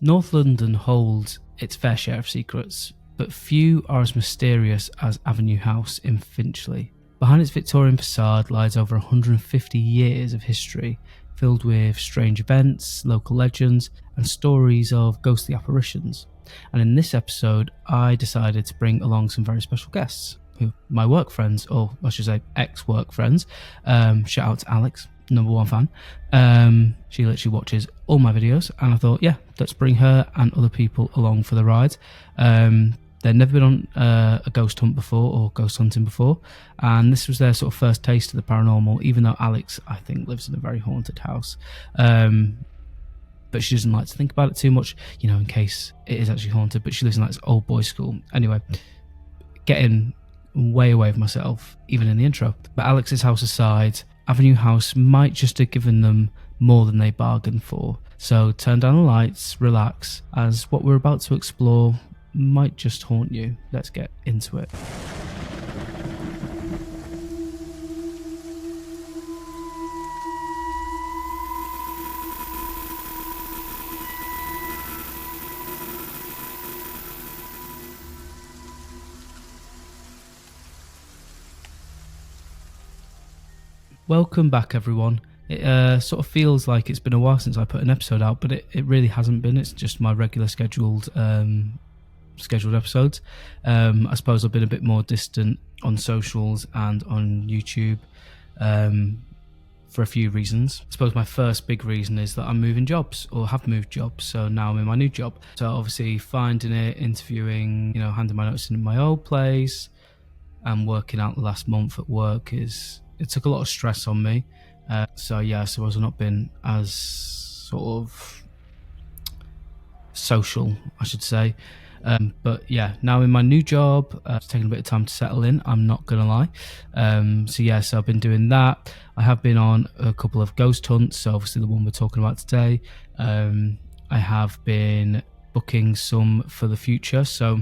North London holds its fair share of secrets, but few are as mysterious as Avenue House in Finchley. Behind its Victorian facade lies over 150 years of history, filled with strange events, local legends, and stories of ghostly apparitions. And in this episode, I decided to bring along some very special guests, who my work friends, or I should say ex-work friends. Shout out to Alex, number one fan. She literally watches all my videos, and I thought, yeah, let's bring her and other people along for the ride. They'd never been on a ghost hunt before, or ghost hunting before, and this was their sort of first taste of the paranormal, even though Alex, I think, lives in a very haunted house. But she doesn't like to think about it too much, in case it is actually haunted, but she lives in like this old boys school. Anyway, getting way away with myself, even in the intro. But Alex's house aside, Avenue House might just have given them more than they bargained for. So turn down the lights, relax, as what we're about to explore might just haunt you. Let's get into it. Welcome back, everyone. It sort of feels like it's been a while since I put an episode out, but it really hasn't been. It's just my regular scheduled episodes. I suppose I've been a bit more distant on socials and on YouTube for a few reasons. I suppose my first big reason is that I'm moving jobs, or have moved jobs, so now I'm in my new job. So obviously finding it, interviewing, handing my notes in my old place, and working out the last month at work it took a lot of stress on me. So I suppose I've not been as sort of social, I should say. But yeah, now in my new job, it's taken a bit of time to settle in, I'm not going to lie. So I've been doing that. I have been on a couple of ghost hunts, so obviously the one we're talking about today. I have been booking some for the future, so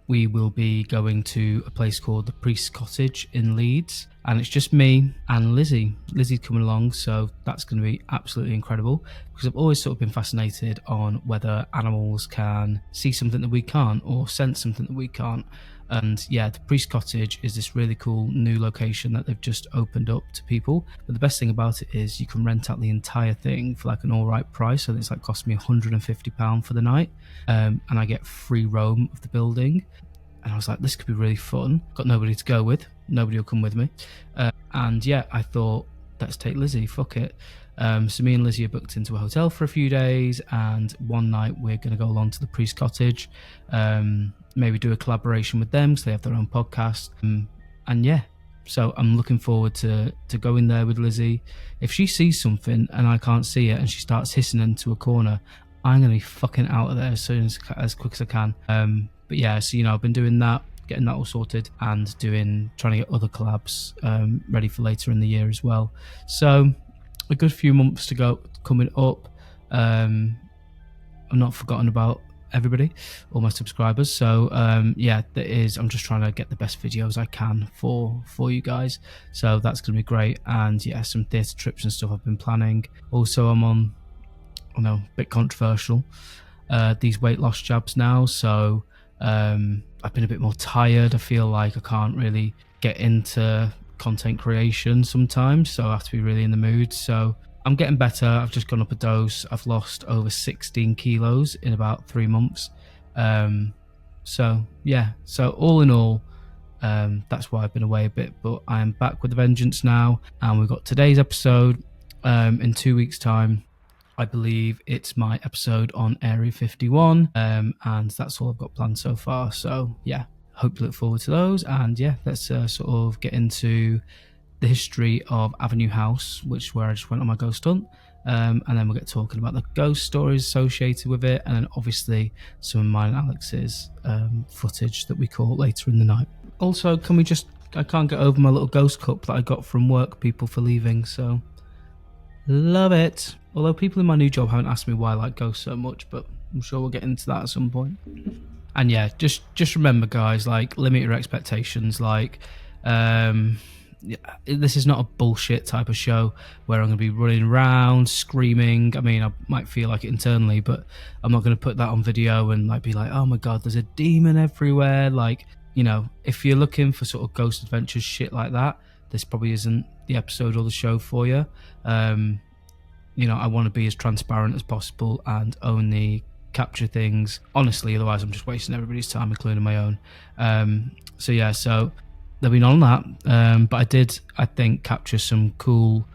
we will be going to a place called the Priest's Cottage in Leeds, and it's just me and Lizzie. Lizzie's coming along, so that's going to be absolutely incredible, because I've always sort of been fascinated on whether animals can see something that we can't, or sense something that we can't. And yeah, the Priest's Cottage is this really cool new location that they've just opened up to people. But the best thing about it is you can rent out the entire thing for like an alright price. So it's like cost me £150 for the night, and I get free roam of the building. And I was like, this could be really fun. Got nobody to go with. Nobody will come with me. And yeah, I thought, let's take Lizzie. Fuck it. So me and Lizzie are booked into a hotel for a few days, and one night we're going to go along to the Priest's Cottage. Maybe do a collaboration with them, because they have their own podcast. And yeah, so I'm looking forward to going there with Lizzie. If she sees something and I can't see it, and she starts hissing into a corner, I'm going to be fucking out of there as quick as I can. But yeah, so I've been doing that, getting that all sorted, and trying to get other collabs ready for later in the year as well. So a good few months to go coming up. I'm not forgotten about everybody, all my subscribers. So I'm just trying to get the best videos I can for you guys. So that's going to be great. And yeah, some theatre trips and stuff I've been planning. Also, I'm on, I know, a bit controversial, these weight loss jabs now. So I've been a bit more tired. I feel like I can't really get into content creation sometimes, so I have to be really in the mood. So I'm getting better. I've just gone up a dose. I've lost over 16 kilos in about 3 months. So all in all, that's why I've been away a bit, but I am back with a vengeance now, and we've got today's episode. In 2 weeks' time, I believe it's my episode on Area 51, and that's all I've got planned so far. So yeah, hope you look forward to those. And yeah, let's sort of get into the history of Avenue House, which is where I just went on my ghost hunt. And then we'll get talking about the ghost stories associated with it, and then obviously some of mine and Alex's footage that we caught later in the night. Also, I can't get over my little ghost cup that I got from work people for leaving, so love it. Although people in my new job haven't asked me why I like ghosts so much, but I'm sure we'll get into that at some point. And yeah, just remember, guys, like, limit your expectations. Like, this is not a bullshit type of show where I'm going to be running around screaming. I mean, I might feel like it internally, but I'm not going to put that on video and like be like, oh my god, there's a demon everywhere. Like, you know, if you're looking for sort of ghost adventures shit like that, this probably isn't the episode or the show for you. You know, I want to be as transparent as possible and only capture things honestly, otherwise I'm just wasting everybody's time, including my own. So there'll be none of that, but I did, I think, capture some cool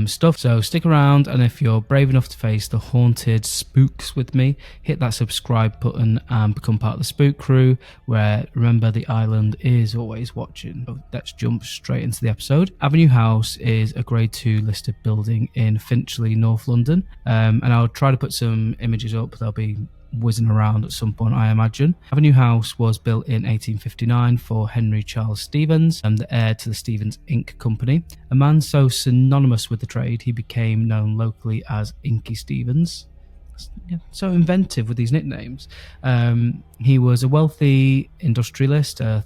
stuff. So stick around, and if you're brave enough to face the haunted spooks with me, hit that subscribe button and become part of the spook crew, where, remember, the island is always watching. So let's jump straight into the episode. Avenue House is a grade 2 listed building in Finchley, North London, and I'll try to put some images up. They'll be whizzing around at some point, I imagine. Avenue House was built in 1859 for Henry Charles Stevens, and the heir to the Stevens Ink Company. A man so synonymous with the trade, he became known locally as Inky Stevens. Yeah, so inventive with these nicknames. He was a wealthy industrialist, a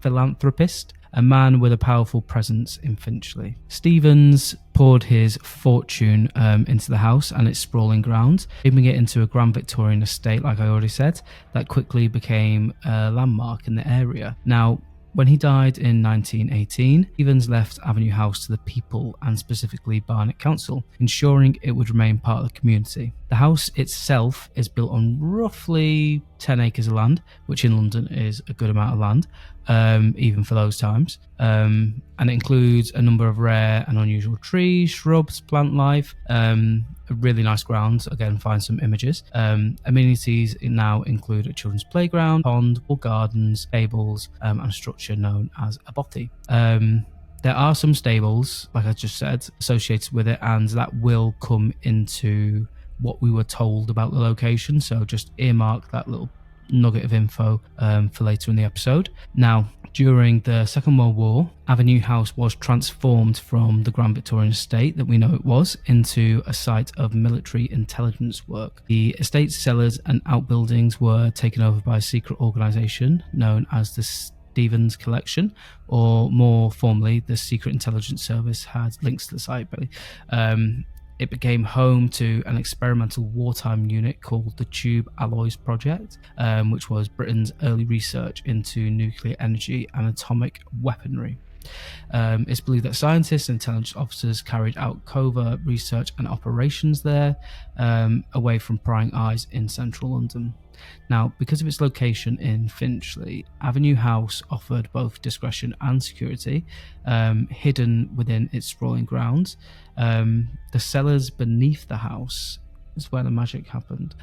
philanthropist, a man with a powerful presence in Finchley. Stevens poured his fortune into the house and its sprawling grounds, giving it into a grand Victorian estate, like I already said, that quickly became a landmark in the area. Now, when he died in 1918, Stevens left Avenue House to the people, and specifically Barnet Council, ensuring it would remain part of the community. The house itself is built on roughly 10 acres of land, which in London is a good amount of land, even for those times. And it includes a number of rare and unusual trees, shrubs, plant life, a really nice grounds. Again, find some images. Amenities now include a children's playground, pond, wall gardens, stables, and a structure known as a bothy. There are some stables, like I just said, associated with it, and that will come into what we were told about the location. So just earmark that little nugget of info for later in the episode. Now, during the Second World War, Avenue House was transformed from the Grand Victorian estate that we know it was into a site of military intelligence work. The estate's cellars and outbuildings were taken over by a secret organisation known as the Stevens Collection, or more formally, the Secret Intelligence Service had links to the site. It became home to an experimental wartime unit called the Tube Alloys Project, which was Britain's early research into nuclear energy and atomic weaponry. It's believed that scientists and intelligence officers carried out covert research and operations there, away from prying eyes in central London. Now, because of its location in Finchley, Avenue House offered both discretion and security, hidden within its sprawling grounds. The cellars beneath the house is where the magic happened,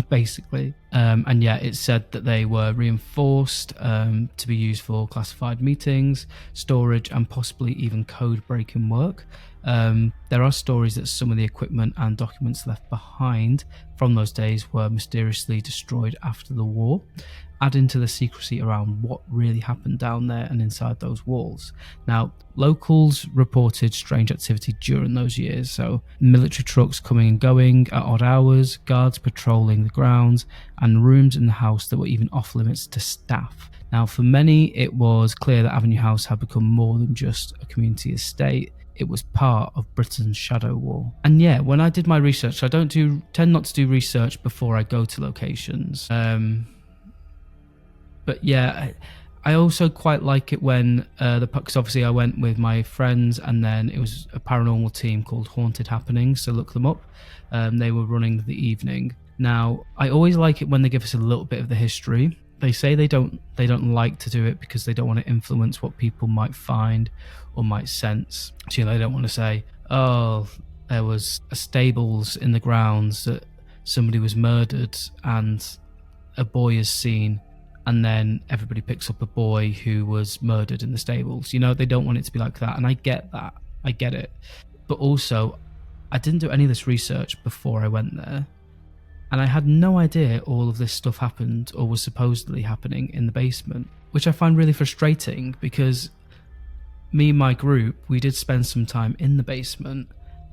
basically. And yeah, it's said that they were reinforced to be used for classified meetings, storage, and possibly even code-breaking work. There are stories that some of the equipment and documents left behind from those days were mysteriously destroyed after the war, adding to the secrecy around what really happened down there and inside those walls. Now, locals reported strange activity during those years, so military trucks coming and going at odd hours, guards patrolling the grounds, and rooms in the house that were even off limits to staff. Now, for many, it was clear that Avenue House had become more than just a community estate. It was part of Britain's shadow war. And yeah, when I did my research, I tend not to do research before I go to locations. But yeah, I also quite like it when because obviously I went with my friends, and then it was a paranormal team called Haunted Happenings, so look them up. They were running the evening. Now, I always like it when they give us a little bit of the history. They say they don't like to do it because they don't want to influence what people might find or might sense. So, they don't want to say, oh, there was a stables in the grounds that somebody was murdered and a boy is seen, and then everybody picks up a boy who was murdered in the stables. They don't want it to be like that, and I get that. I get it. But also, I didn't do any of this research before I went there, and I had no idea all of this stuff happened or was supposedly happening in the basement, which I find really frustrating because me and my group, we did spend some time in the basement,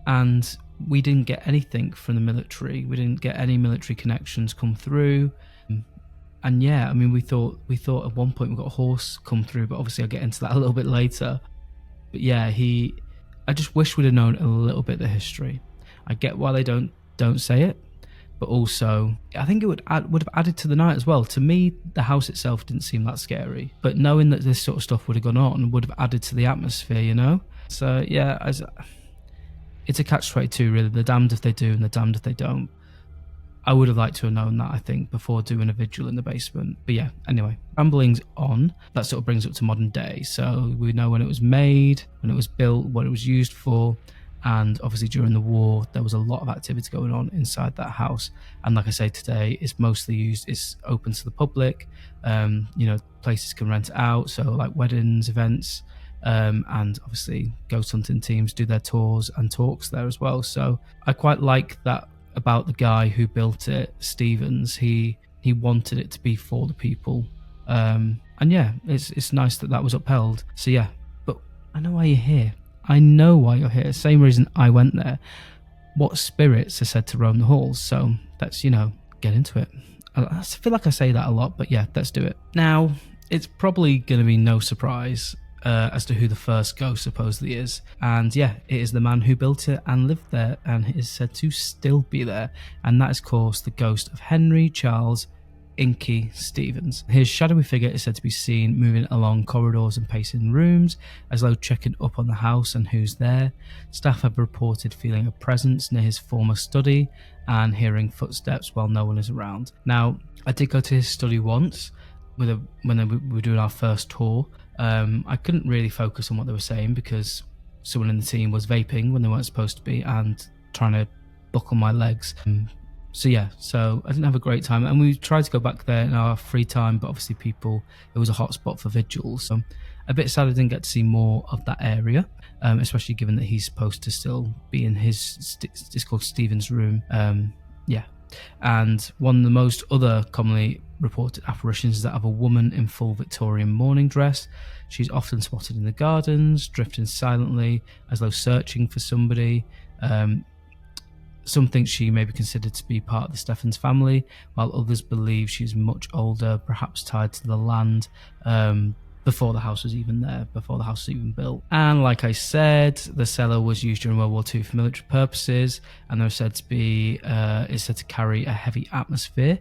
and we didn't get anything from the military. We didn't get any military connections come through. And yeah, I mean, we thought at one point we got a horse come through, but obviously I'll get into that a little bit later. But yeah, I just wish we'd have known a little bit of the history. I get why they don't say it, but also I think it would have added to the night as well. To me, the house itself didn't seem that scary, but knowing that this sort of stuff would have gone on would have added to the atmosphere, you know. So yeah, it's a catch-22 really. They're damned if they do and they're damned if they don't. I would have liked to have known that, I think, before doing a vigil in the basement. But yeah, anyway, ramblings on. That sort of brings up to modern day. So we know when it was made, when it was built, what it was used for. And obviously during the war, there was a lot of activity going on inside that house. And like I say, today, it's mostly used, it's open to the public. Places can rent it out. So like weddings, events, and obviously ghost hunting teams do their tours and talks there as well. So I quite like that about the guy who built it, Stevens. He wanted it to be for the people, and yeah, it's nice that was upheld. So yeah, but I know why you're here. I know why you're here. Same reason I went there. What spirits are said to roam the halls? So let's get into it. I feel like I say that a lot, but yeah, let's do it. Now, it's probably going to be no surprise as to who the first ghost supposedly is. And yeah, it is the man who built it and lived there and is said to still be there. And that is, of course, the ghost of Henry Charles Inky Stevens. His shadowy figure is said to be seen moving along corridors and pacing rooms, as though checking up on the house and who's there. Staff have reported feeling a presence near his former study and hearing footsteps while no one is around. Now, I did go to his study once when we were doing our first tour. I couldn't really focus on what they were saying because someone in the team was vaping when they weren't supposed to be and trying to buckle my legs. So I didn't have a great time, and we tried to go back there in our free time, but obviously it was a hot spot for vigils. So a bit sad I didn't get to see more of that area, especially given that he's supposed to still be in his, it's called Stephen's room. And one of the most other commonly reported apparitions is that of a woman in full Victorian mourning dress. She's often spotted in the gardens, drifting silently as though searching for somebody. Some think she may be considered to be part of the Stephens family, while others believe she's much older, perhaps tied to the land before the house was even there, before the house was even built. And like I said, the cellar was used during World War II for military purposes, and they're said to be, it's said to carry a heavy atmosphere.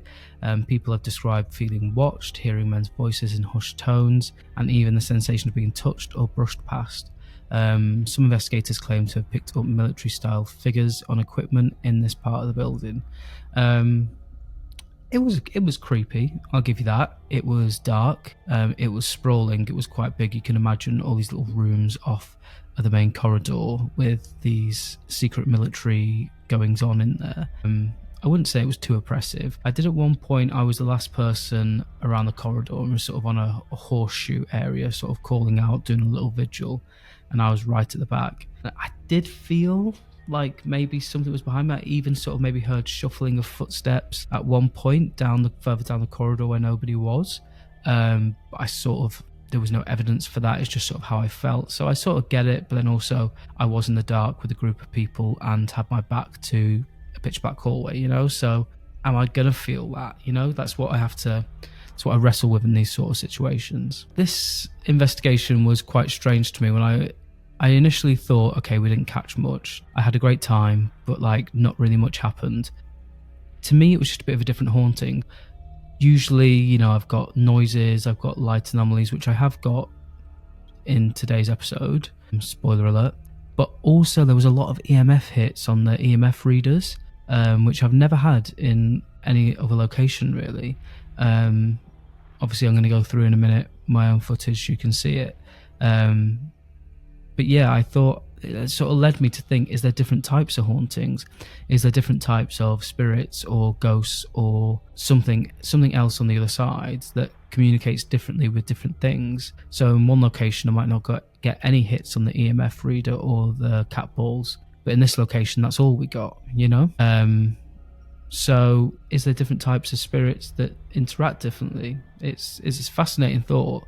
People have described feeling watched, hearing men's voices in hushed tones, and even the sensation of being touched or brushed past. Some investigators claim to have picked up military-style figures on equipment in this part of the building. It was creepy, I'll give you that. It was dark, it was sprawling, it was quite big. You can imagine all these little rooms off of the main corridor with these secret military goings on in there. I wouldn't say it was too oppressive. I did at one point, I was the last person around the corridor and was sort of on a horseshoe area, sort of calling out, doing a little vigil, and I was right at the back. I did feel like maybe something was behind me. I even sort of maybe heard shuffling of footsteps at one point further down the corridor where nobody was. But there was no evidence for that. It's just sort of how I felt. So I sort of get it, but then also I was in the dark with a group of people and had my back to a pitch black hallway, so am I gonna feel that? That's what I wrestle with in these sort of situations. This investigation was quite strange to me. When I initially thought, okay, we didn't catch much. I had a great time, but not really much happened. To me, it was just a bit of a different haunting. Usually, I've got noises, I've got light anomalies, which I have got in today's episode. Spoiler alert. But also there was a lot of EMF hits on the EMF readers, which I've never had in any other location really. Obviously I'm going to go through in a minute my own footage, you can see it. But yeah, I thought it sort of led me to think, is there different types of hauntings? Is there different types of spirits or ghosts or something else on the other side that communicates differently with different things? So in one location I might not get any hits on the EMF reader or the cat balls, but in this location that's all we got, So is there different types of spirits that interact differently? It's a fascinating thought.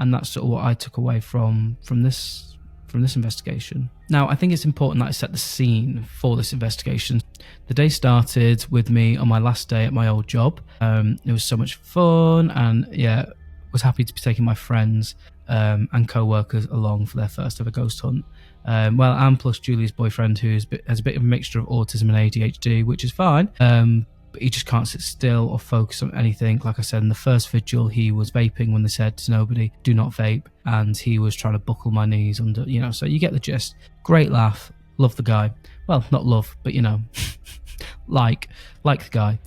And that's sort of what I took away from this investigation. Now, I think it's important that I set the scene for this investigation. The day started with me on my last day at my old job. It was so much fun, and yeah, was happy to be taking my friends and co-workers along for their first ever ghost hunt. And plus Julie's boyfriend, who has a bit of a mixture of autism and ADHD, which is fine. But he just can't sit still or focus on anything. Like I said, in the first vigil, he was vaping when they said to nobody, do not vape. And he was trying to buckle my knees under, so you get the gist. Great laugh. Love the guy. Well, not love, but, like the guy.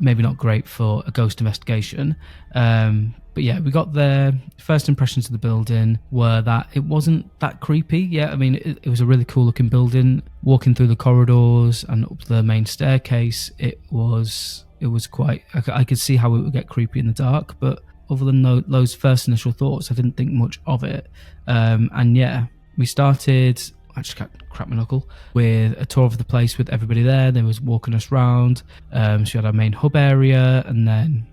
Maybe not great for a ghost investigation. But yeah, we got there. First impressions of the building were that it wasn't that creepy. Yeah, I mean, it was a really cool looking building. Walking through the corridors and up the main staircase, it was quite, I could see how it would get creepy in the dark, but other than those first initial thoughts, I didn't think much of it. And yeah, we started, I just cracked my knuckle, with a tour of the place with everybody there. They was walking us around. So we had our main hub area, and then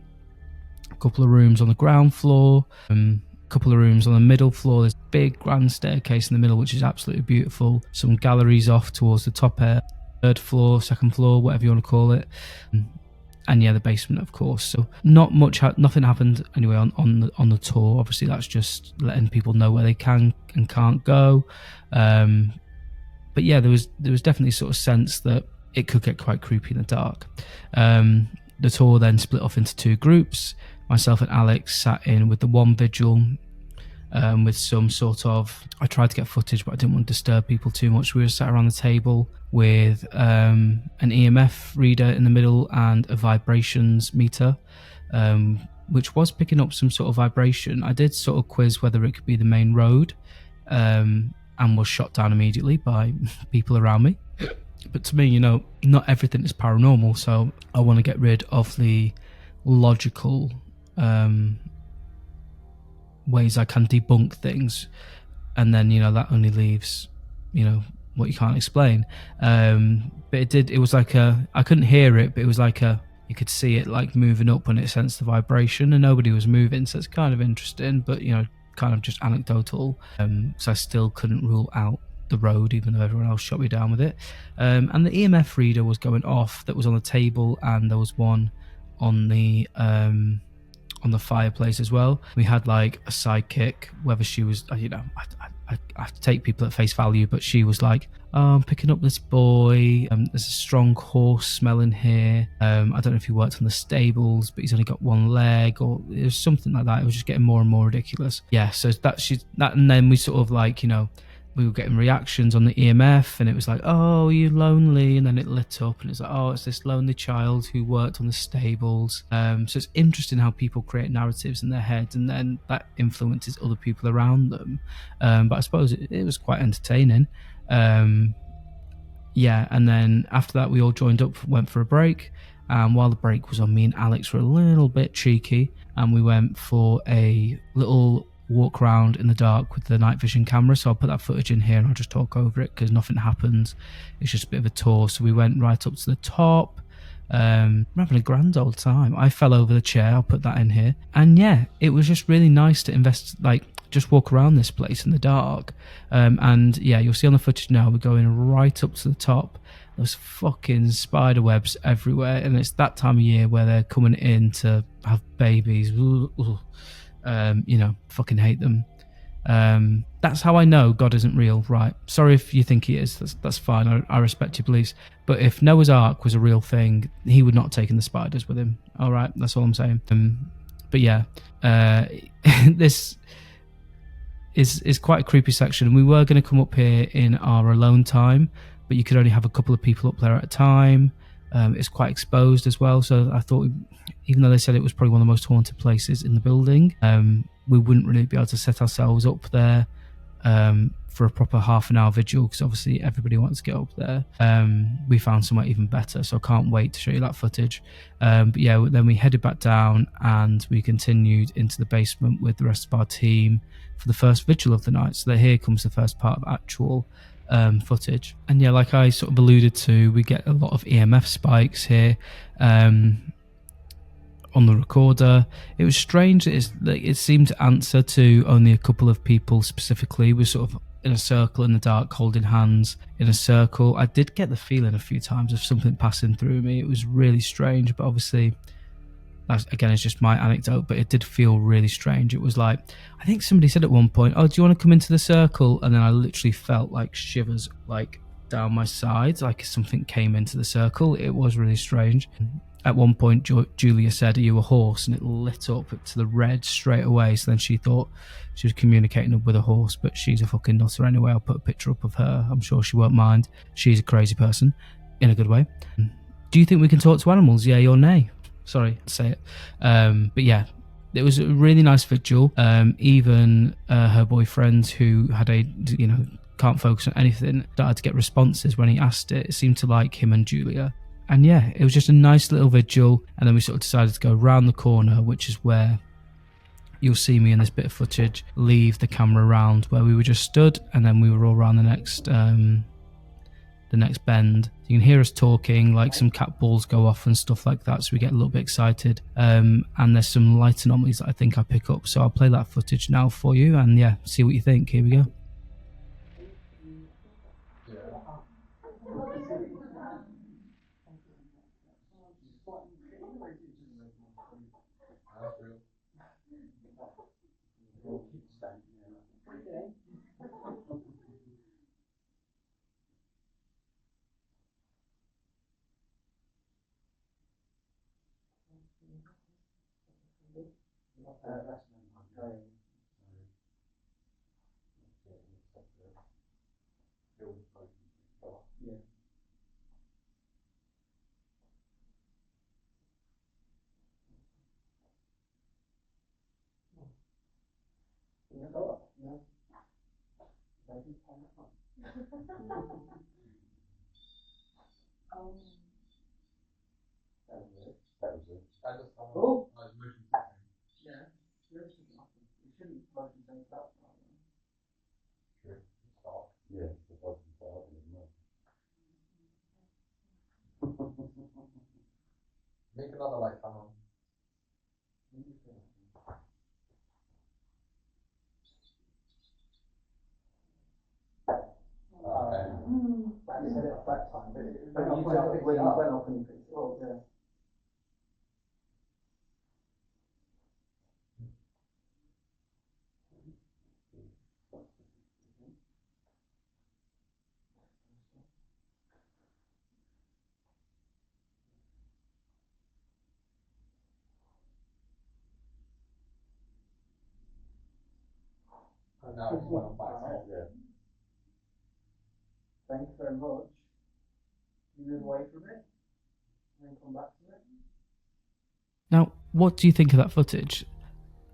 a couple of rooms on the ground floor, a couple of rooms on the middle floor. There's a big grand staircase in the middle, which is absolutely beautiful. Some galleries off towards the top third floor, second floor, whatever you want to call it. And yeah, the basement, of course. So not much, nothing happened anyway on the tour. Obviously, that's just letting people know where they can and can't go. But yeah, there was definitely sort of sense that it could get quite creepy in the dark. The tour then split off into two groups. Myself and Alex sat in with the one vigil, with some sort of, I tried to get footage, but I didn't want to disturb people too much. We were sat around the table with an EMF reader in the middle and a vibrations meter, which was picking up some sort of vibration. I did sort of quiz whether it could be the main road, and was shot down immediately by people around me. But to me, not everything is paranormal, so I want to get rid of the logical ways I can debunk things, and then that only leaves what you can't explain. But it was like I couldn't hear it, but it was like you could see it like moving up when it sensed the vibration, and nobody was moving, so it's kind of interesting, but kind of just anecdotal. So I still couldn't rule out the road, even though everyone else shot me down with it. And the EMF reader was going off that was on the table, and there was one on the fireplace as well. We had like a sidekick, whether she was, I take people at face value, but she was like, oh, I'm picking up this boy. There's a strong horse smell in here. I don't know if he worked on the stables, but he's only got one leg, or it was something like that. It was just getting more and more ridiculous. Yeah, so that, and then we sort of like, we were getting reactions on the EMF, and it was like, oh, are you lonely? And then it lit up, and it's like, oh, it's this lonely child who worked on the stables. So it's interesting how people create narratives in their heads, and then that influences other people around them. But I suppose it was quite entertaining. Yeah, and then after that, we all joined up, went for a break. And while the break was on, me and Alex were a little bit cheeky, and we went for a little walk around in the dark with the night vision camera. So I'll put that footage in here and I'll just talk over it because nothing happens. It's just a bit of a tour. So we went right up to the top. I'm having a grand old time. I fell over the chair. I'll put that in here. And yeah, it was just really nice to just walk around this place in the dark. And yeah, you'll see on the footage now, we're going right up to the top. There's fucking spider webs everywhere, and it's that time of year where they're coming in to have babies. Fucking hate them. That's how I know God isn't real, right? Sorry if you think he is. That's fine. I respect your beliefs. But if Noah's Ark was a real thing, he would not have taken the spiders with him. All right, that's all I'm saying. But yeah, this is quite a creepy section. We were going to come up here in our alone time, but you could only have a couple of people up there at a time. It's quite exposed as well, so I thought, even though they said it was probably one of the most haunted places in the building, we wouldn't really be able to set ourselves up there for a proper half an hour vigil, because obviously everybody wants to get up there. We found somewhere even better, so I can't wait to show you that footage. But yeah, then we headed back down and we continued into the basement with the rest of our team for the first vigil of the night. So here comes the first part of actual footage. And yeah, like I sort of alluded to, we get a lot of EMF spikes here on the recorder. It was strange that it seemed to answer to only a couple of people specifically. We're sort of in a circle in the dark, holding hands in a circle. I did get the feeling a few times of something passing through me. It was really strange, but obviously, that's, again, it's just my anecdote, but it did feel really strange. It was like, I think somebody said at one point, "Oh, do you want to come into the circle?" And then I literally felt like shivers like down my sides, like something came into the circle. It was really strange. At one point, Julia said, "Are you a horse?" And it lit up to the red straight away. So then she thought she was communicating with a horse, but she's a fucking nutter anyway. I'll put a picture up of her. I'm sure she won't mind. She's a crazy person in a good way. Do you think we can talk to animals? Yay or nay? Sorry to say it. But yeah, it was a really nice vigil. Even her boyfriend, who had can't focus on anything, started to get responses when he asked it. It seemed to like him and Julia. And yeah, it was just a nice little vigil. And then we sort of decided to go round the corner, which is where you'll see me in this bit of footage leave the camera around where we were just stood, and then we were all around the next bend. You can hear us talking, like some cat balls go off and stuff like that, so we get a little bit excited. And there's some light anomalies that I think I pick up, so I'll play that footage now for you, and yeah, see what you think. Here we go. Make another light come on. You said it at that time, but it went up and you picked it up, yeah. And now it's went back up, yeah. Thank you very much. You move away from it, and then come back to it. Now, what do you think of that footage?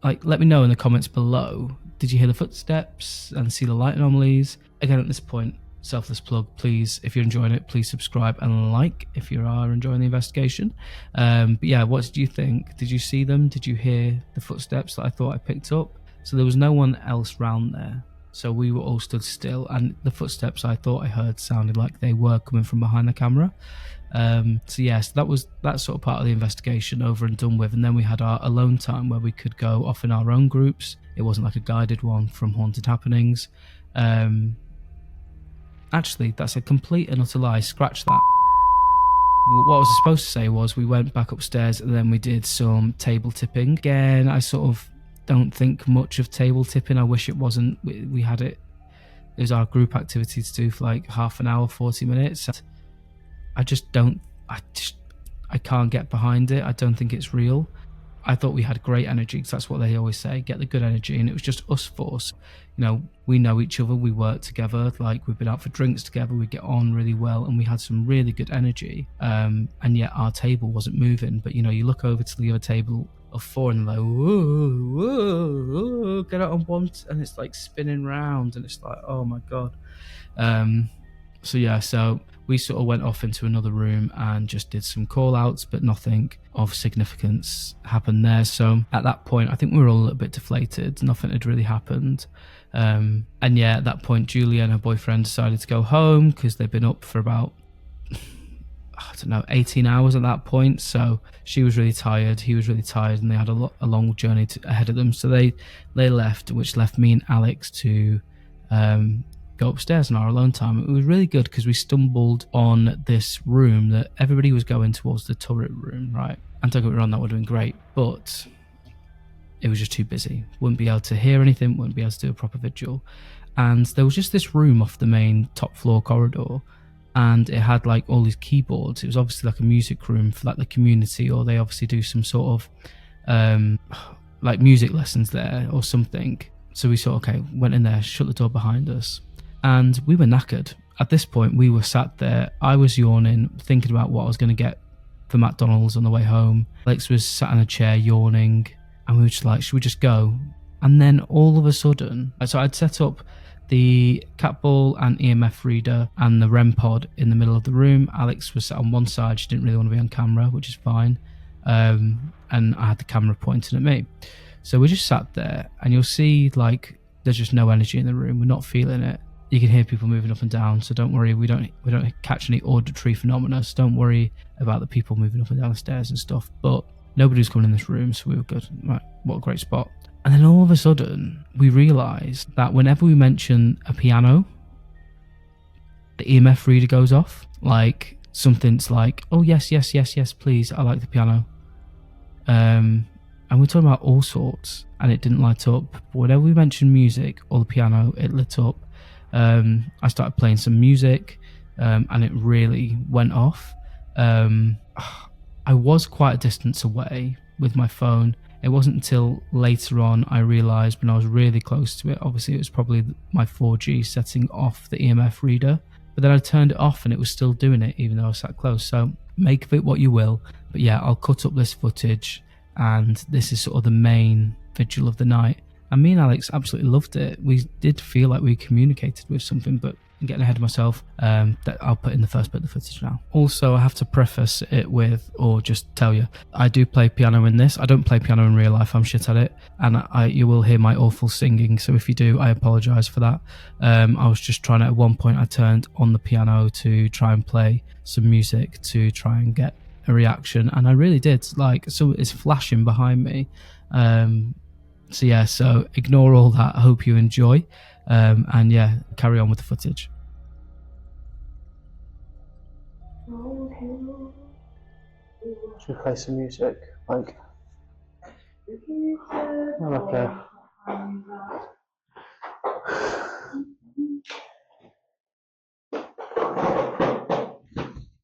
Like, let me know in the comments below. Did you hear the footsteps and see the light anomalies? Again, at this point, selfless plug, please, if you're enjoying it, please subscribe and like if you are enjoying the investigation. But yeah, what did you think? Did you see them? Did you hear the footsteps that I thought I picked up? So there was no one else round there, so we were all stood still, and the footsteps I thought I heard sounded like they were coming from behind the camera. So yes, that was that sort of part of the investigation over and done with, and then we had our alone time where we could go off in our own groups. It wasn't like a guided one from Haunted Happenings. Actually, that's a complete and utter lie. Scratch that. What I was supposed to say was we went back upstairs and then we did some table tipping. Again, I sort of don't think much of table tipping. I wish it wasn't. We had it. It was our group activity to do for like half an hour, 40 minutes. I can't get behind it. I don't think it's real. I thought we had great energy, because that's what they always say, get the good energy, and it was just us four. So, you know, we know each other, we work together, like we've been out for drinks together, we get on really well, and we had some really good energy. And yet our table wasn't moving. But you know, you look over to the other table of four and they're like, whoa, whoa, whoa, get out on one, and it's like spinning round, and it's like, oh my god. So yeah, so we sort of went off into another room and just did some call outs, but nothing of significance happened there. So at that point, I think we were all a little bit deflated. Nothing had really happened. And yeah, at that point, Julia and her boyfriend decided to go home because they'd been up for about, 18 hours at that point. So she was really tired, he was really tired, and they had a long journey ahead of them. So they left, which left me and Alex to go upstairs on our alone time. It was really good because we stumbled on this room that everybody was going towards the turret room, right? And don't get me wrong, that would have been great, but it was just too busy. Wouldn't be able to hear anything, wouldn't be able to do a proper vigil. And there was just this room off the main top floor corridor, and it had like all these keyboards. It was obviously like a music room for like the community, or they obviously do some sort of like music lessons there or something. So we sort of, okay, went in there, shut the door behind us, and we were knackered. At this point, we were sat there. I was yawning, thinking about what I was going to get for McDonald's on the way home. Alex was sat in a chair yawning, and we were just like, should we just go? And then all of a sudden, so I'd set up the cat ball and EMF reader and the REM pod in the middle of the room. Alex was sat on one side. She didn't really want to be on camera, which is fine. And I had the camera pointing at me. So we just sat there, and you'll see like there's just no energy in the room. We're not feeling it. You can hear people moving up and down, so don't worry. We don't catch any auditory phenomena. So don't worry about the people moving up and down the stairs and stuff. But nobody was coming in this room, so we were good. Right, what a great spot. And then all of a sudden, we realised that whenever we mention a piano, the EMF reader goes off. Like something's like, "Oh yes, yes, yes, yes, please, I like the piano." And we're talking about all sorts, and it didn't light up. But whenever we mentioned music or the piano, it lit up. I started playing some music, and it really went off. I was quite a distance away with my phone. It wasn't until later on I realised when I was really close to it. Obviously, it was probably my 4G setting off the EMF reader. But then I turned it off and it was still doing it, even though I was sat close. So make of it what you will. But yeah, I'll cut up this footage, and this is sort of the main vigil of the night. And me and Alex absolutely loved it. We did feel like we communicated with something, but I'm getting ahead of myself. That I'll put in the first bit of the footage now. Also, I have to preface it with, or just tell you, I do play piano in this. I don't play piano in real life. I'm shit at it, and you will hear my awful singing. So if you do, I apologise for that. I was just trying to, at one point, I turned on the piano to try and play some music to try and get a reaction, and I really did. Like, so it's flashing behind me. So yeah, so ignore all that. I hope you enjoy. And yeah, carry on with the footage. Should we play some music? Like a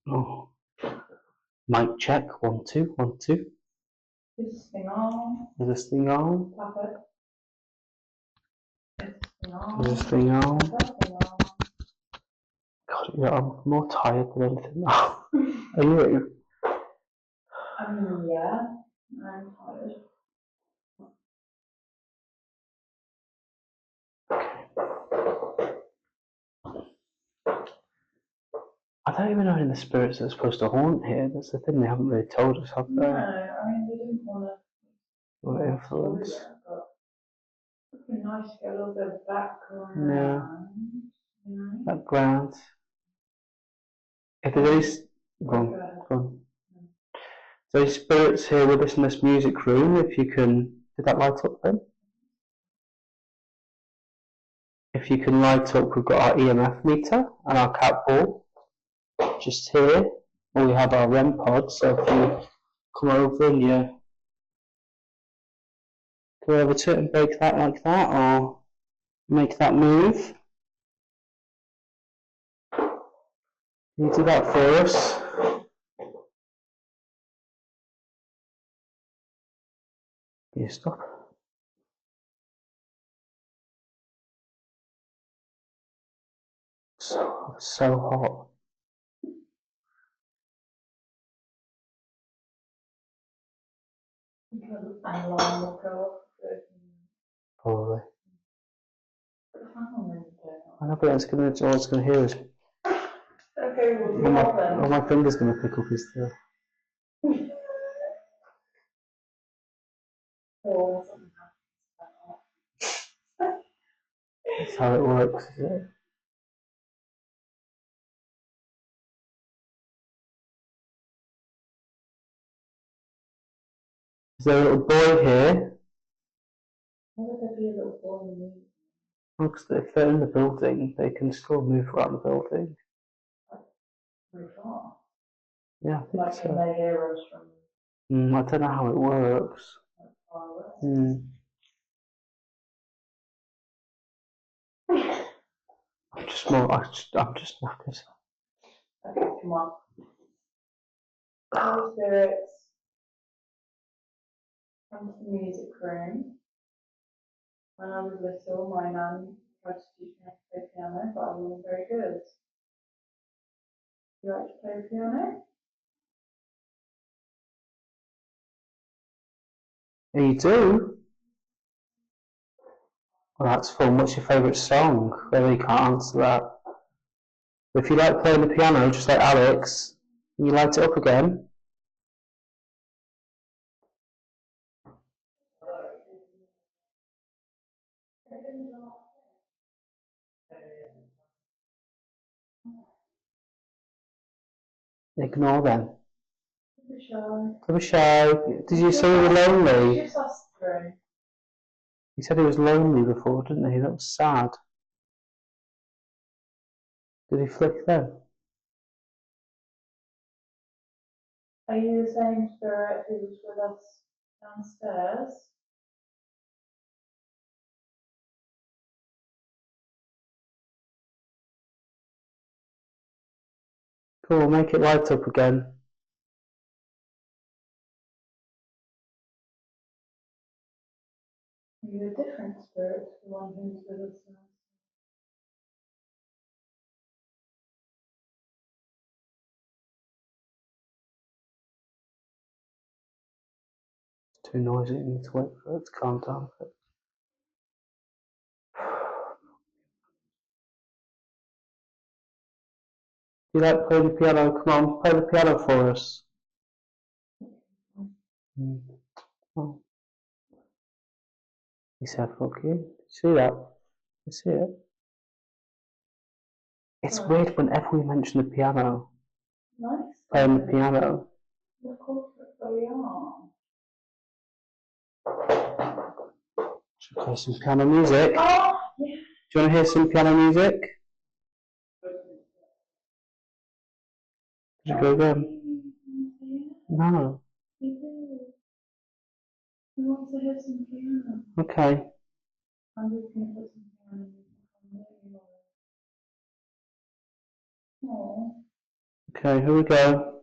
oh. Mic check, 1 2 1 2. Is this thing on? Is this thing on? Tap it. Is this thing on? Is this thing on? Is that thing on? God, yeah, I'm more tired than anything now. Are you? Yeah, I'm tired. I don't even know any of the spirits that are supposed to haunt here. That's the thing, they haven't really told us, have they? No, I mean, they didn't want to Influence. but it'd be nice to get a little bit of background. Yeah. You know? Background. If there's any... Go on. There's spirits here with us in this music room, if you can... Did that light up then? If you can light up, we've got our EMF meter and our cat ball just here. And we have our REM pod, so if you come over and you go over to it and break that like that, or make that move. Can you do that for us? Can you stop? So hot. Probably. I know, but it's gonna, all it's gonna hear is. Okay, All my finger's gonna pick up is the. That's how it works, is it? Is there a little boy here? Why would there be a little boy in the Because if they're in the building, they can still move around the building. Very far. Yeah, I think Like, can so. they hear us from I don't know how it works. far away? I'm just knackered. Okay, come on. Holy spirits, come to the music room. When I was little, my nan tried to teach me how to play piano, but I wasn't very good. You like to play the piano? You do? Well, that's fun. What's your favourite song? Well, you can't answer that. But if you like playing the piano, just like Alex, can you light it up again? Ignore them. Don't be shy. Did you say you were lonely? Just us three. He said he was lonely before, didn't he? That was sad. Did he flick them? Are you the same spirit who was with us downstairs? Cool, make it light up again. Are you a different spirit to the one who's with us now? It's too noisy, you need to wait for it to calm down a bit. You like playing the piano? Come on, play the piano for us. Oh. He said, fuck you. See that? You see it? It's weird whenever we mention the piano, Nice. playing the piano. Of course, we are. Should we play some piano music? Oh, yeah. Do you want to hear some piano music? Did you go again? No. We do. We want to hear some piano. Okay. I'm just going to put some piano music on. Aww. Okay, here we go.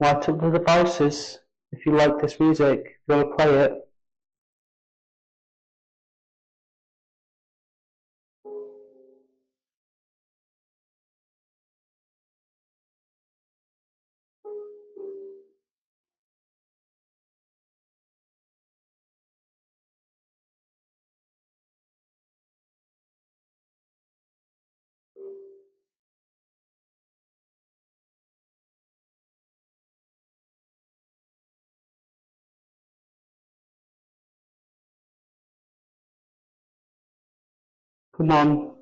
Light up the devices if you like this music, if you want to play it. Come on.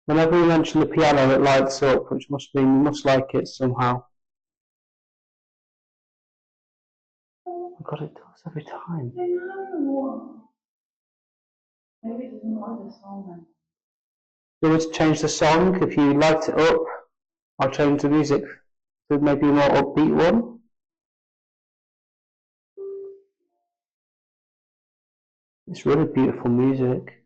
Whenever we mention the piano, it lights up, which must mean you must like it somehow. Oh my god, it does every time. I know. Maybe it doesn't like the song then. You want me to change the song? If you light it up, I'll change the music to maybe a more upbeat one. It's really beautiful music.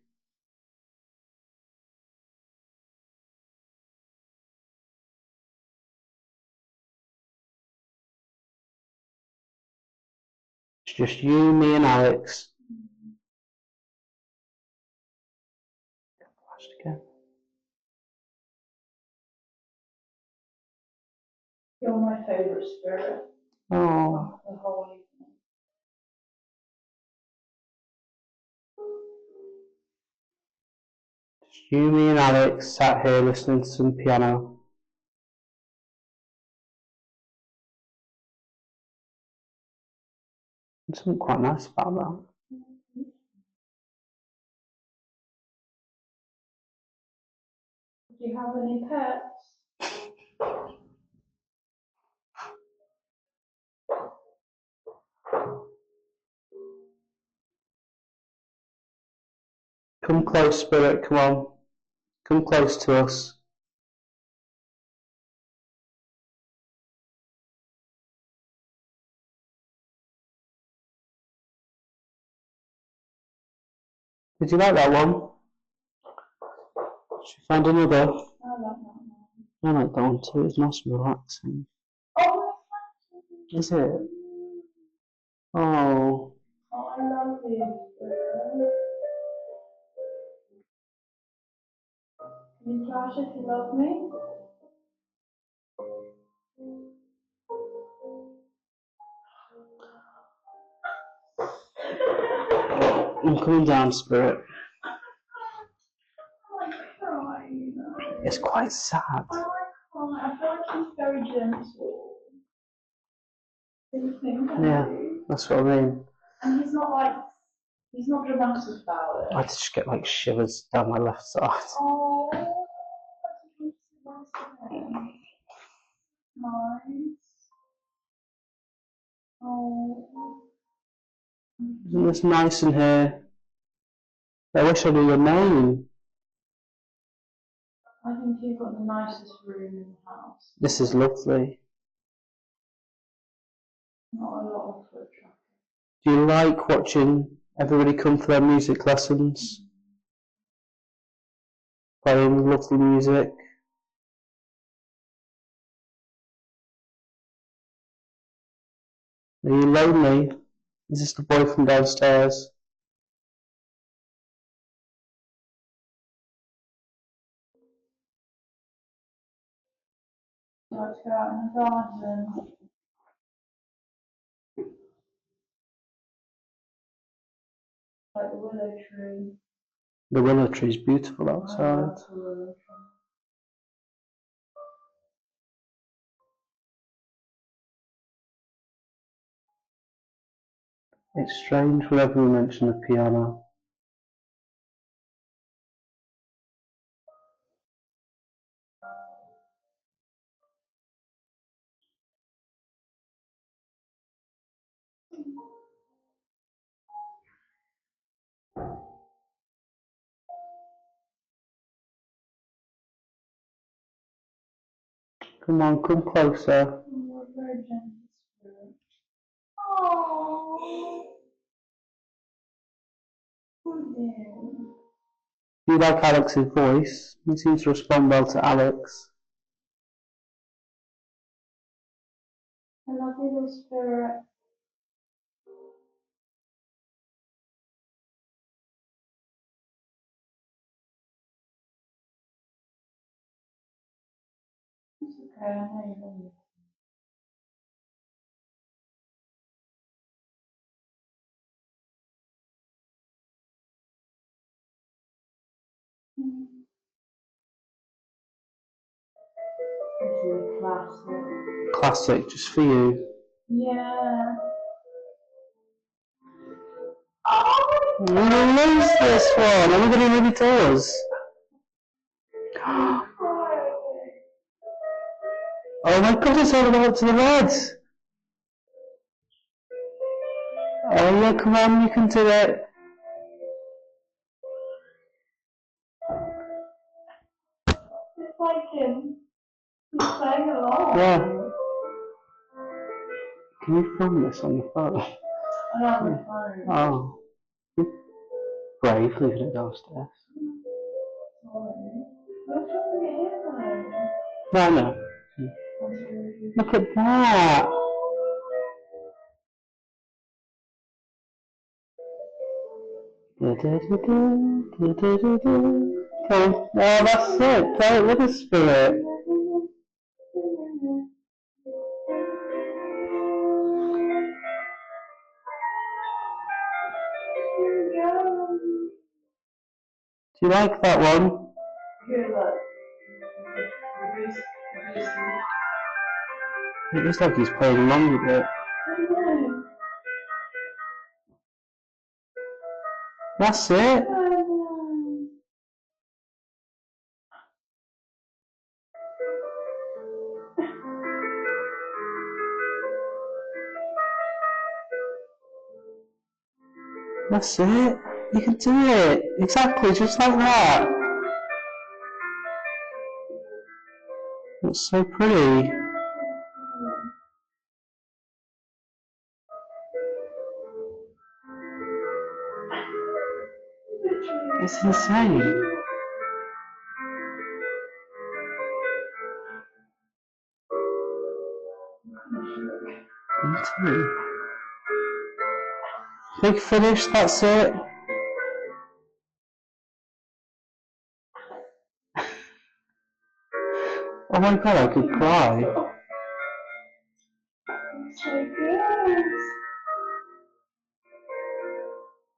It's just you, me, and Alex. Flashed again. You're my favourite spirit Oh, of the whole evening. just you, me, and Alex sat here listening to some piano. There's something quite nice about that. Do you have any pets? Come close, spirit, come on. Come close to us. Did you like that one? Should we find another? I like that one. I like that one too, it's nice and relaxing. Oh, Is it? Oh. I love you. Can you flash if you love me? I'm coming down, spirit. I cry, you know. It's quite sad. I cry. I feel like he's very gentle. Do you think? Yeah, that's what I mean. And he's not dramatic about it. I just get like shivers down my left side. Oh, that's nice. Oh. Isn't this nice in here? I wish I knew your name. I think you've got the nicest room in the house. This is lovely. Not a lot of foot traffic. Do you like watching everybody come for their music lessons? Playing lovely music? Are you lonely? Is this the boy from downstairs? Let's go out in the garden. Like the willow tree. The willow tree's beautiful outside. I love the willow tree. It's strange whenever we mention the piano. Come on, come closer. You're a very gentle spirit. Oh. Do you like Alex's voice? He seems to respond well to Alex. I love you, little spirit. It's okay, I know you love me. This is a classic. Classic, just for you. Yeah. I'm gonna lose this one. Everybody really does. Oh my god, it's all about to the red. Oh yeah, come on, you can do it. It's like him. He's playing along. Yeah. Can you film this on your phone? I don't have a phone. Oh. You're brave leaving it downstairs. Sorry. You're trying to get here No, no. though. Look at that. Come on. Oh, that's it. Play it with the spirit. Do you like that one? Here, look. It looks like he's playing along with it. That's it. That's it. You can do it. Exactly, just like that. It's so pretty. It's insane. Me too. Big finish, that's it. Oh my god, I could cry. So good.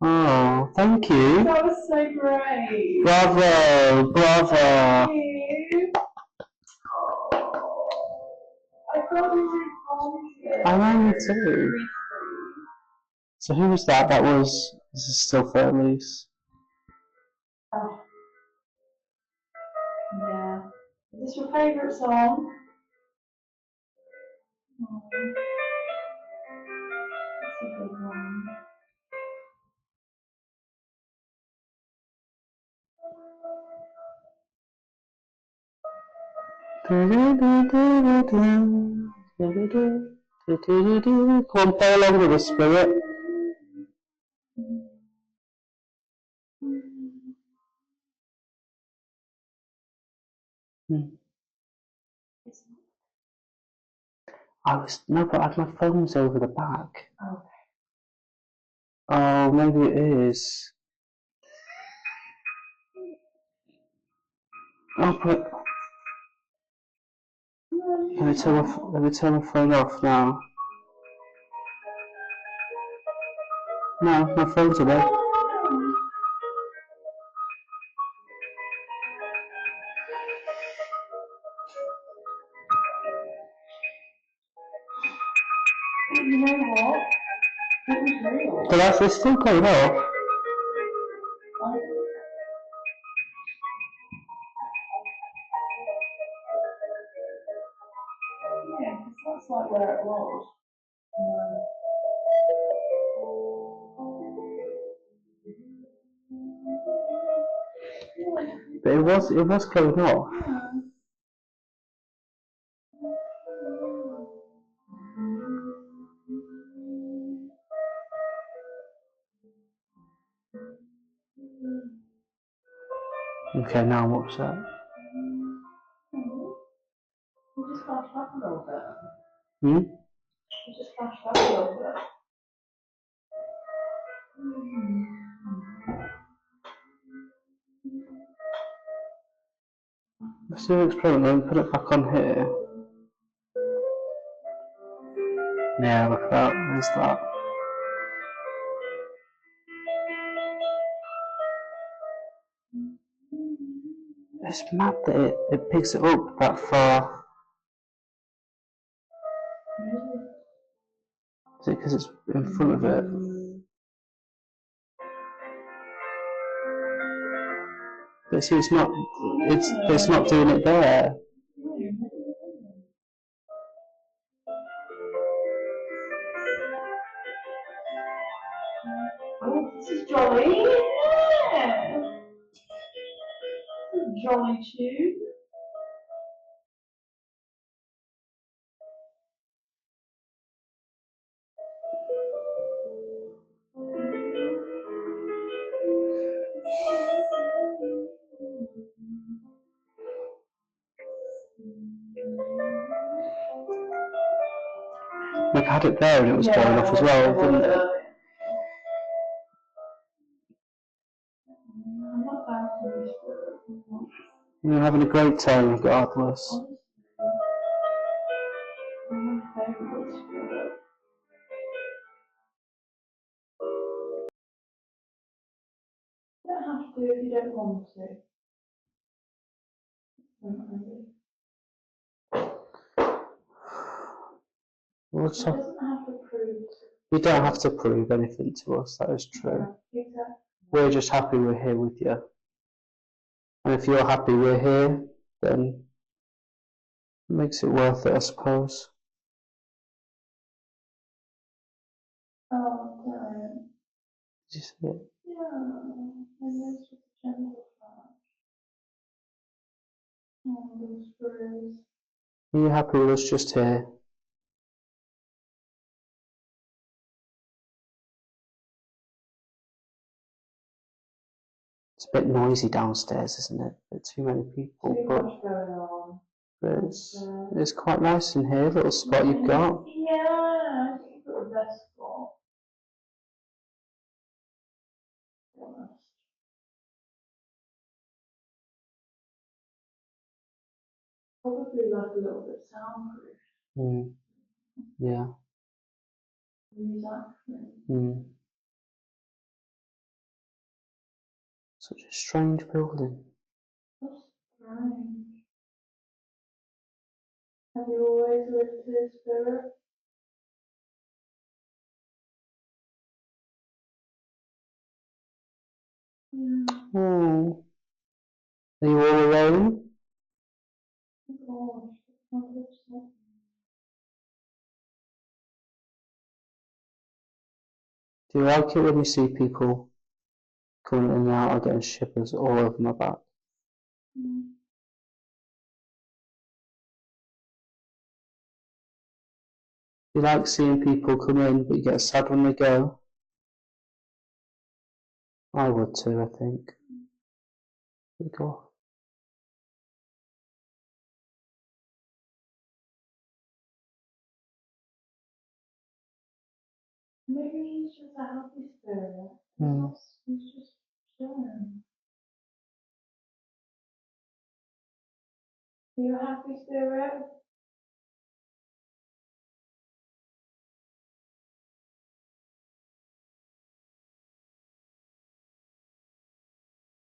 Oh, thank you. That was so great. Bravo, bravo. Thank you. I felt really haunted. I know you too. So who was that? This is still Fairleys. Oh, yeah. Is this your favourite song? Oh, that's a good one. Come on, play along with the spirit. No, but my phone's over the back. Oh. Oh, maybe it is. Oh, but let me turn my phone off now. No, my phone's away. You know what? It was real. But it's still going off. Yeah, because that's like where it was. But it was going off. Okay, now I'm upset. You just flashed back a little bit. Hmm? You just flashed back a little bit. Let's do an experiment and put it back on here. Yeah, look at that. There's that. It's mad that it picks it up that far. Is it because it's in front of it? But see, it's not doing it there. Oh, this is jolly. Yeah. This is jolly tune. Like I had it there and it was going off as well, didn't it? I'm not bad for this. You're having a great time regardless. My favourite spirit. You don't have to if you don't want to. Well, It doesn't have to prove. you don't have to prove anything to us, that is true. Exactly. we're just happy we're here with you. And if you're happy we're here, then it makes it worth it, I suppose. Oh, damn. Did you see it? Yeah, and it's just a gentle touch. Oh, those birds. Are you happy with us just here? It's a bit noisy downstairs, isn't it? A bit too many people, Too but much going on. it's quite nice in here, little spot you've got. Yeah, I think you've got the best spot. To be honest. Probably like a little bit soundproof. Yeah. Exactly. Such a strange building. That's strange. Have you always lived here, Spirit? Yeah. Oh. Are you all alone? Oh gosh, that's 100%. Do you like it when you see people coming in and out or getting shivers all over my back? You like seeing people come in, but you get sad when they go? I would too, I think. Go. Maybe he's just a happy spirit. He's just chilling. Are you a happy spirit?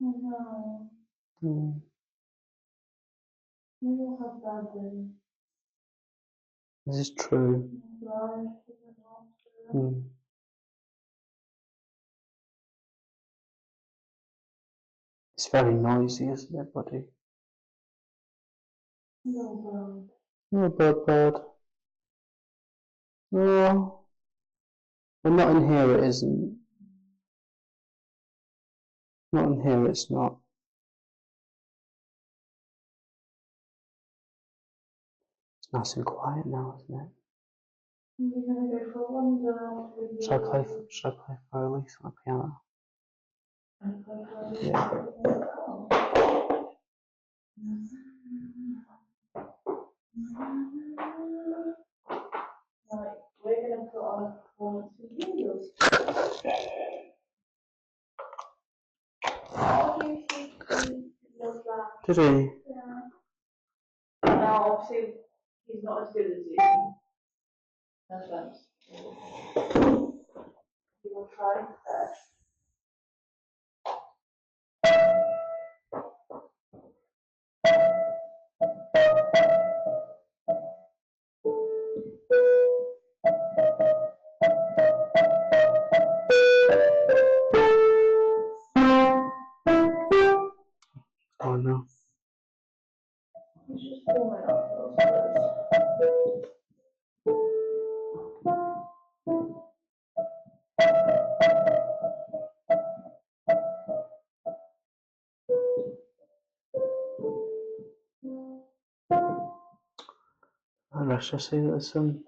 Oh no. We all have bad days. This is true. Life isn't all true. It's very noisy, isn't it, buddy? No Oh, bird. Oh. Well, not in here it isn't. Not in here it's not. It's nice and quiet now, isn't it? You're gonna go for a wander. Should I play for Elise on the piano? And play for a Yeah. Right, we're gonna put on a performance with you. Oh, you love that. Did he? Yeah. Now, obviously, he's not as good as you. No offense. He will try his best. Oh no. He's just warming up those birds. And let's just see there's some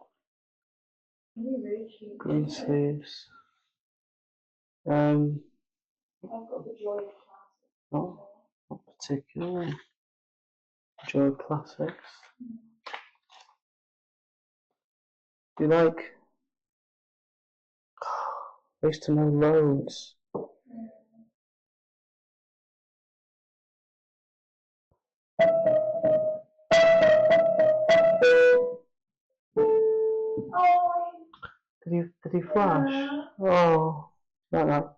Really cute. green sleeves. I've got the joy of Not particularly. Joy Classics. Do you like? I used to know loads. Oh, Did he flash? Oh, like that.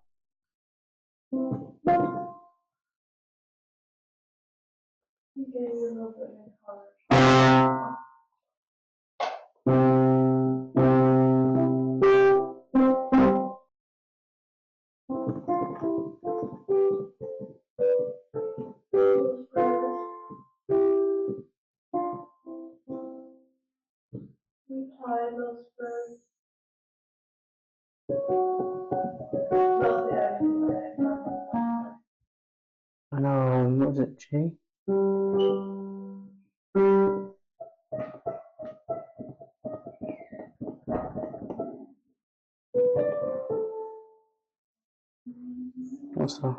he gave you a little bit of encouragement. energy. What's that?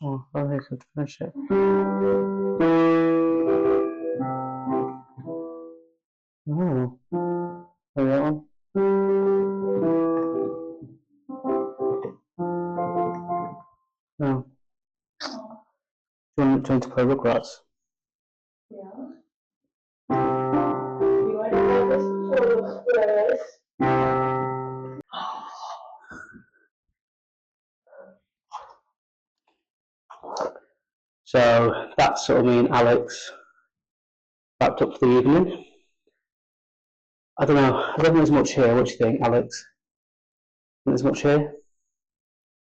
Oh, I think I could finish it. Oh, there that one. No. Do you want to play Rugrats? Yeah. You want to have this first? So that's sort of me and Alex wrapped up for the evening. I don't know. I don't think there's much here. What do you think, Alex? Think there's much here?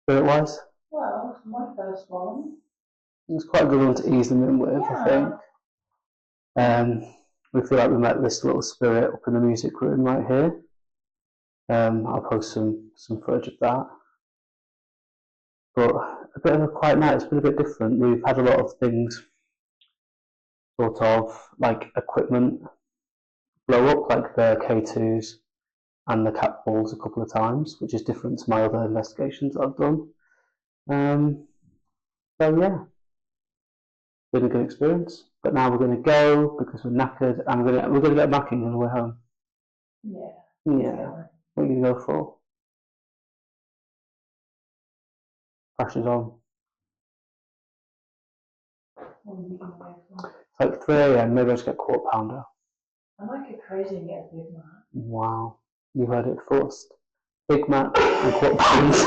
Spirit-wise? Well, it's my first one. It's quite a good one to ease them in with, I think. We feel like we met this little spirit up in the music room right here. I'll post some footage of that. But a bit of a quiet night. It's been a bit different. We've had a lot of things, sort of like equipment blow up, like the K2s and the cat balls a couple of times, which is different to my other investigations I've done. So yeah, been a good experience. But now we're going to go because we're knackered, and we're going to get back on the way home. Yeah. Yeah. What are you going to go for? Pressure's on. What are you going to go for? It's like 3 AM. Maybe I'll just get a quarter pounder. I like it crazy and get a Big Mac. Wow, you heard it first. Big Mac and quarter pounds.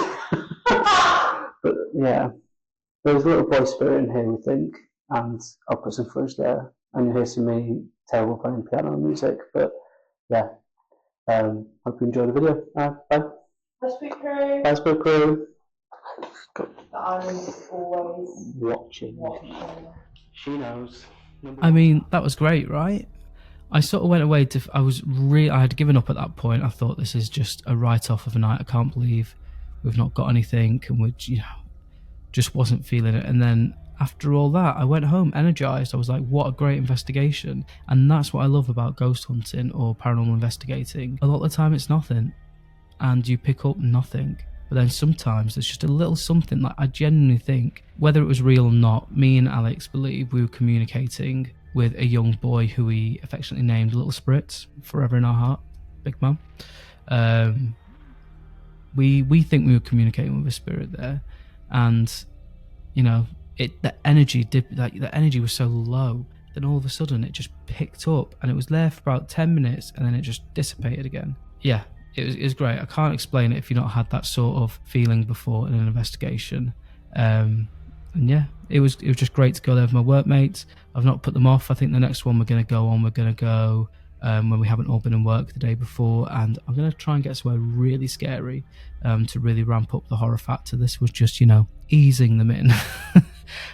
But yeah, there's a little boy spirit in here, we think, and I'll put some footage there, and you'll hear some me terrible playing piano and music. But yeah, hope you enjoy the video. Bye. Bye, Speak Crew. Bye, Spook Crew. The island is always Watching. She knows. I mean, that was great, right? I sort of went away to, I had given up at that point. I thought this is just a write-off of a night. I can't believe we've not got anything, and we, just wasn't feeling it. And then after all that, I went home energized. I was like, what a great investigation. And that's what I love about ghost hunting or paranormal investigating. A lot of the time it's nothing, and you pick up nothing. But then sometimes there's just a little something that I genuinely think, whether it was real or not, me and Alex believe we were communicating with a young boy who we affectionately named Little Spritz, forever in our heart, Big Mum. We think we were communicating with a spirit there, and the energy was so low. Then all of a sudden it just picked up, and it was there for about 10 minutes, and then it just dissipated again. Yeah, it was great. I can't explain it if you've not had that sort of feeling before in an investigation. And yeah, it was just great to go there with my workmates. I've not put them off. I think the next one we're going to go when we haven't all been in work the day before, and I'm going to try and get somewhere really scary to really ramp up the horror factor. This was just easing them in.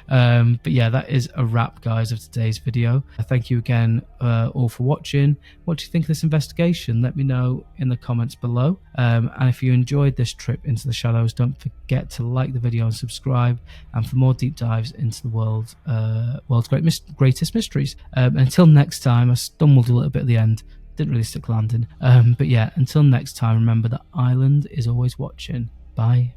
But yeah, that is a wrap, guys, of today's video. Thank you again all for watching. What do you think of this investigation? Let me know in the comments below, and if you enjoyed this trip into the shadows, don't forget to like the video and subscribe, and for more deep dives into the world's greatest mysteries. Until next time, I stumbled a little bit at the end, didn't really stick landing, but yeah, until next time, remember that island is always watching. Bye.